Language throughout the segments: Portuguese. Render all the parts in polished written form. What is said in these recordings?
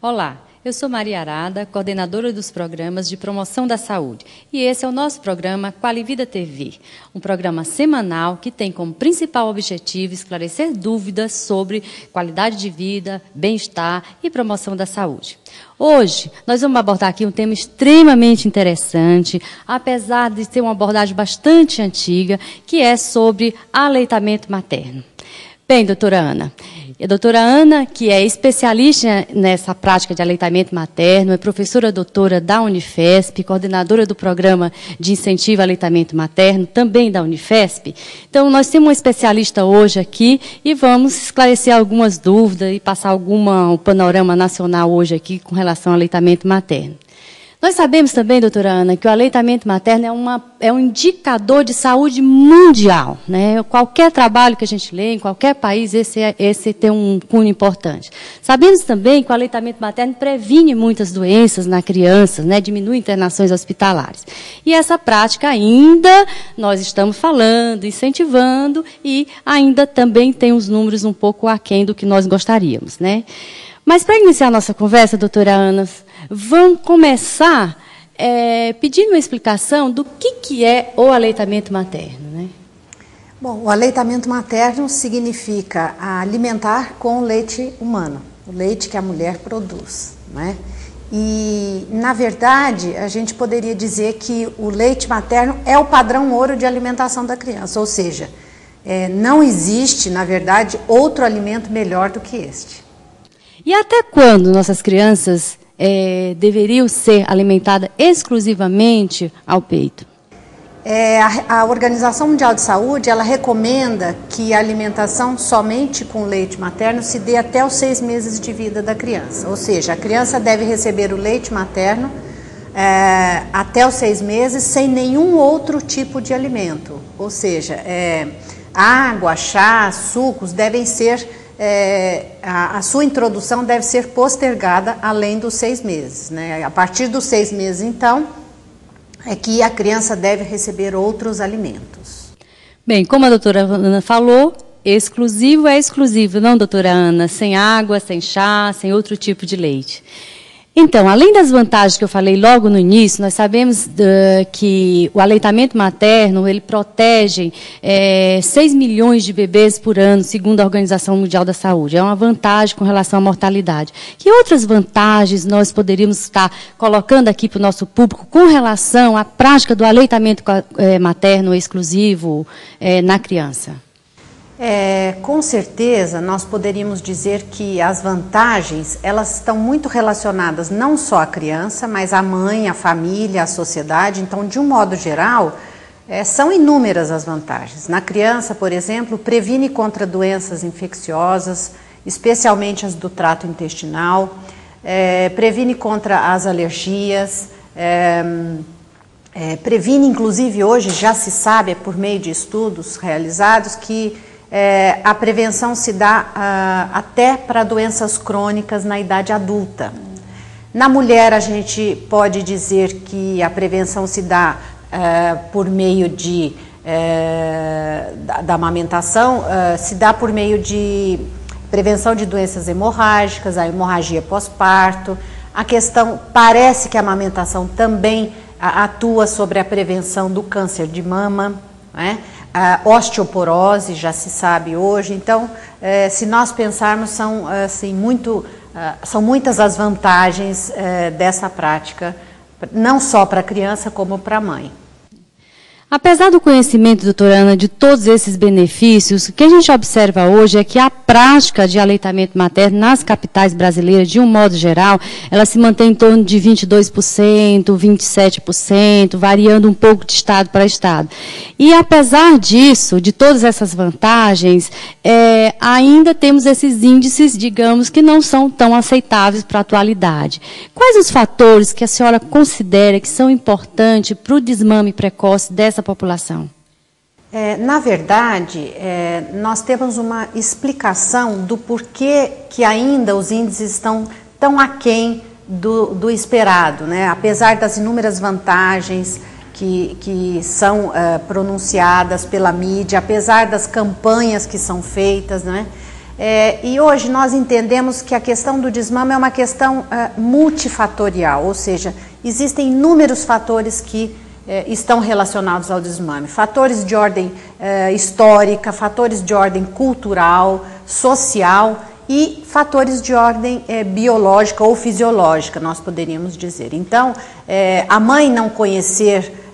Olá, eu sou Maria Arada, coordenadora dos programas de promoção da saúde. E esse é o nosso programa Qualivida TV, um programa semanal que tem como principal objetivo esclarecer dúvidas sobre qualidade de vida, bem-estar e promoção da saúde. Hoje, nós vamos abordar aqui um tema extremamente interessante, apesar de ter uma abordagem bastante antiga, que é sobre aleitamento materno. Bem, doutora Ana, a doutora Ana, que é especialista nessa prática de aleitamento materno, é professora doutora da Unifesp, coordenadora do programa de incentivo ao aleitamento materno, também da Unifesp. Então, nós temos uma especialista hoje aqui e vamos esclarecer algumas dúvidas e passar um panorama nacional hoje aqui com relação ao aleitamento materno. Nós sabemos também, doutora Ana, que o aleitamento materno é um indicador de saúde mundial, né? Qualquer trabalho que a gente lê, em qualquer país, esse tem um cunho importante. Sabemos também que o aleitamento materno previne muitas doenças na criança, né? Diminui internações hospitalares. E essa prática ainda nós estamos falando, incentivando, e ainda também tem os números um pouco aquém do que nós gostaríamos, né? Mas para iniciar a nossa conversa, doutora Ana, vamos começar pedindo uma explicação do que é o aleitamento materno, né? Bom, o aleitamento materno significa alimentar com leite humano, o leite que a mulher produz, né? E, na verdade, a gente poderia dizer que o leite materno é o padrão ouro de alimentação da criança, ou seja, não existe, na verdade, outro alimento melhor do que este. E até quando nossas crianças deveriam ser alimentadas exclusivamente ao peito? A Organização Mundial de Saúde, ela recomenda que a alimentação somente com leite materno se dê até os 6 meses de vida da criança. Ou seja, a criança deve receber o leite materno até os 6 meses sem nenhum outro tipo de alimento. Ou seja, água, chá, sucos devem ser... a sua introdução deve ser postergada além dos 6 meses, né? A partir dos 6 meses, então, é que a criança deve receber outros alimentos. Bem, como a doutora Ana falou, exclusivo é exclusivo, não, doutora Ana? Sem água, sem chá, sem outro tipo de leite. Então, além das vantagens que eu falei logo no início, nós sabemos que o aleitamento materno, ele protege 6 milhões de bebês por ano, segundo a Organização Mundial da Saúde. É uma vantagem com relação à mortalidade. Que outras vantagens nós poderíamos estar colocando aqui para o nosso público com relação à prática do aleitamento materno exclusivo na criança? Com certeza, nós poderíamos dizer que as vantagens, elas estão muito relacionadas não só à criança, mas à mãe, à família, à sociedade. Então, de um modo geral, são inúmeras as vantagens. Na criança, por exemplo, previne contra doenças infecciosas, especialmente as do trato intestinal, previne contra as alergias, previne, inclusive, hoje já se sabe, por meio de estudos realizados, que a prevenção se dá até para doenças crônicas na idade adulta. Na mulher, a gente pode dizer que a prevenção se dá por meio da amamentação, se dá por meio de prevenção de doenças hemorrágicas, a hemorragia pós-parto. A questão, parece que a amamentação também atua sobre a prevenção do câncer de mama, né? A osteoporose já se sabe hoje. Então, se nós pensarmos, são muitas as vantagens dessa prática, não só para a criança como para a mãe. Apesar do conhecimento, doutora Ana, de todos esses benefícios, o que a gente observa hoje é que a prática de aleitamento materno nas capitais brasileiras, de um modo geral, ela se mantém em torno de 22%, 27%, variando um pouco de estado para estado. E apesar disso, de todas essas vantagens, ainda temos esses índices, digamos, que não são tão aceitáveis para a atualidade. Quais os fatores que a senhora considera que são importantes para o desmame precoce dessa população? Na verdade, nós temos uma explicação do porquê que ainda os índices estão tão aquém do esperado, né? Apesar das inúmeras vantagens que são pronunciadas pela mídia, apesar das campanhas que são feitas, né? E hoje nós entendemos que a questão do desmame é uma questão multifatorial, ou seja, existem inúmeros fatores que estão relacionados ao desmame. Fatores de ordem histórica, fatores de ordem cultural, social e fatores de ordem biológica ou fisiológica, nós poderíamos dizer. Então, a mãe não conhecer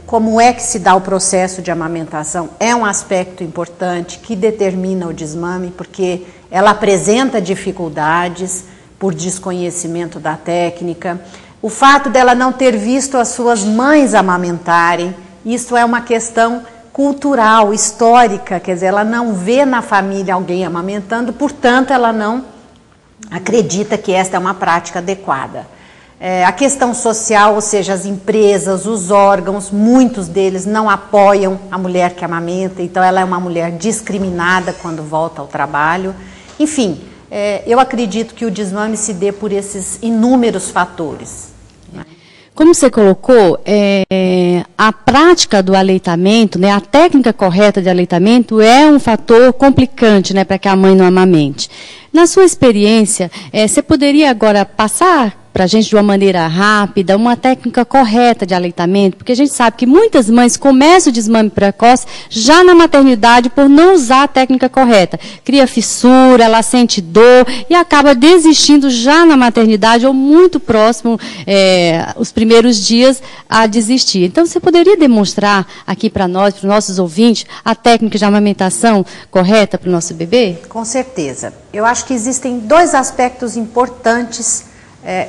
como é que se dá o processo de amamentação é um aspecto importante que determina o desmame, porque ela apresenta dificuldades por desconhecimento da técnica. O fato dela não ter visto as suas mães amamentarem, isso é uma questão cultural, histórica, quer dizer, ela não vê na família alguém amamentando, portanto ela não acredita que esta é uma prática adequada. A questão social, ou seja, as empresas, os órgãos, muitos deles não apoiam a mulher que amamenta, então ela é uma mulher discriminada quando volta ao trabalho. Enfim, eu acredito que o desmame se dê por esses inúmeros fatores. Como você colocou, a prática do aleitamento, né, a técnica correta de aleitamento é um fator complicante, né, para que a mãe não amamente. Na sua experiência, você poderia agora passar para a gente de uma maneira rápida, uma técnica correta de aleitamento, porque a gente sabe que muitas mães começam o desmame precoce já na maternidade por não usar a técnica correta. Cria fissura, ela sente dor e acaba desistindo já na maternidade ou muito próximo, os primeiros dias, a desistir. Então, você poderia demonstrar aqui para nós, para os nossos ouvintes, a técnica de amamentação correta para o nosso bebê? Com certeza. Eu acho que existem dois aspectos importantes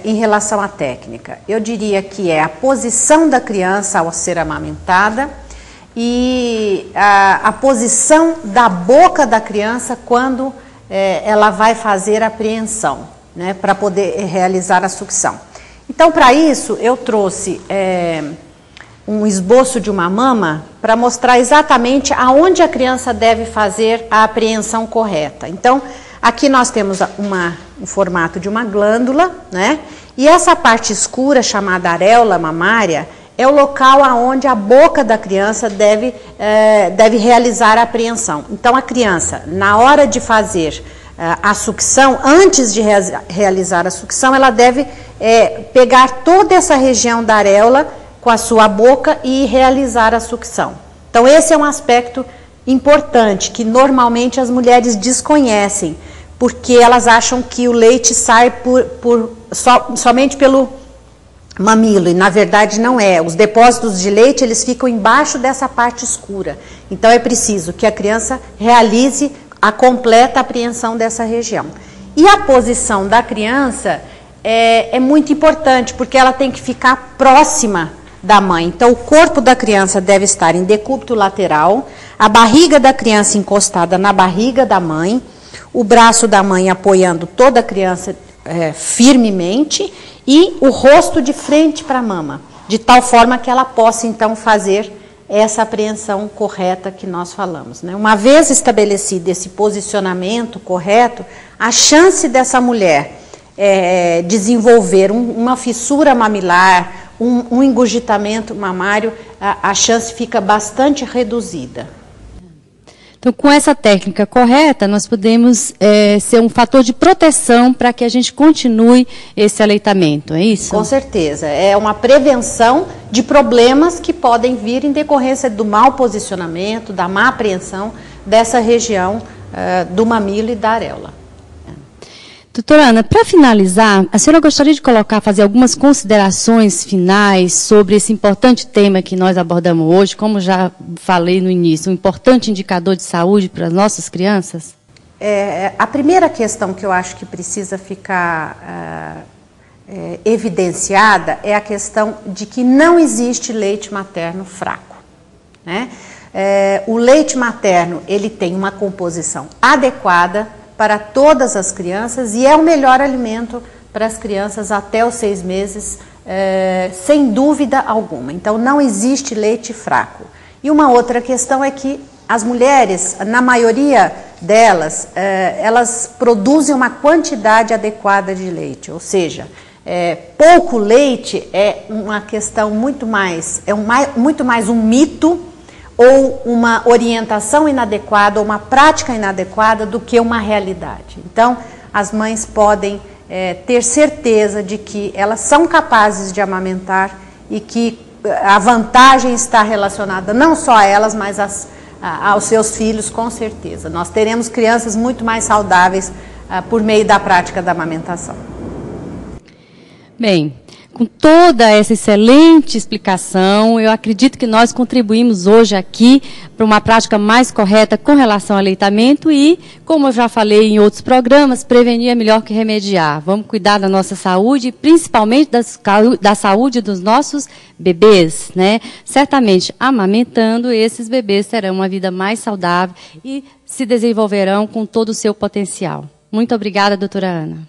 em relação à técnica. Eu diria que é a posição da criança ao ser amamentada e a posição da boca da criança quando ela vai fazer a apreensão, né, para poder realizar a sucção. Então, para isso, eu trouxe um esboço de uma mama para mostrar exatamente aonde a criança deve fazer a apreensão correta. Então, aqui nós temos um formato de uma glândula, né? E essa parte escura, chamada areola mamária, é o local onde a boca da criança deve realizar a apreensão. Então, a criança, na hora de fazer a sucção, antes de realizar a sucção, ela deve pegar toda essa região da areola com a sua boca e realizar a sucção. Então, esse é um aspecto importante que normalmente as mulheres desconhecem, porque elas acham que o leite sai somente pelo mamilo, e na verdade não é. Os depósitos de leite, eles ficam embaixo dessa parte escura. Então é preciso que a criança realize a completa apreensão dessa região. E a posição da criança é muito importante, porque ela tem que ficar próxima da mãe. Então o corpo da criança deve estar em decúbito lateral, a barriga da criança encostada na barriga da mãe, o braço da mãe apoiando toda a criança firmemente e o rosto de frente para a mama, de tal forma que ela possa então fazer essa apreensão correta que nós falamos, né? Uma vez estabelecido esse posicionamento correto, a chance dessa mulher desenvolver uma fissura mamilar, um engurgitamento mamário, a chance fica bastante reduzida. Então, com essa técnica correta, nós podemos ser um fator de proteção para que a gente continue esse aleitamento, é isso? Com certeza. É uma prevenção de problemas que podem vir em decorrência do mau posicionamento, da má apreensão dessa região do mamilo e da areola. Doutora Ana, para finalizar, a senhora gostaria de fazer algumas considerações finais sobre esse importante tema que nós abordamos hoje, como já falei no início, um importante indicador de saúde para as nossas crianças? A primeira questão que eu acho que precisa ficar evidenciada é a questão de que não existe leite materno fraco, né? O leite materno, ele tem uma composição adequada para todas as crianças e é o melhor alimento para as crianças até os 6 meses, sem dúvida alguma. Então, não existe leite fraco. E uma outra questão é que as mulheres, na maioria delas, elas produzem uma quantidade adequada de leite, ou seja, pouco leite é uma questão muito mais um mito, ou uma orientação inadequada, ou uma prática inadequada, do que uma realidade. Então, as mães podem ter certeza de que elas são capazes de amamentar e que a vantagem está relacionada não só a elas, mas aos seus filhos, com certeza. Nós teremos crianças muito mais saudáveis por meio da prática da amamentação. Bem, com toda essa excelente explicação, eu acredito que nós contribuímos hoje aqui para uma prática mais correta com relação ao aleitamento e, como eu já falei em outros programas, prevenir é melhor que remediar. Vamos cuidar da nossa saúde, principalmente da saúde dos nossos bebês, né? Certamente, amamentando, esses bebês terão uma vida mais saudável e se desenvolverão com todo o seu potencial. Muito obrigada, doutora Ana.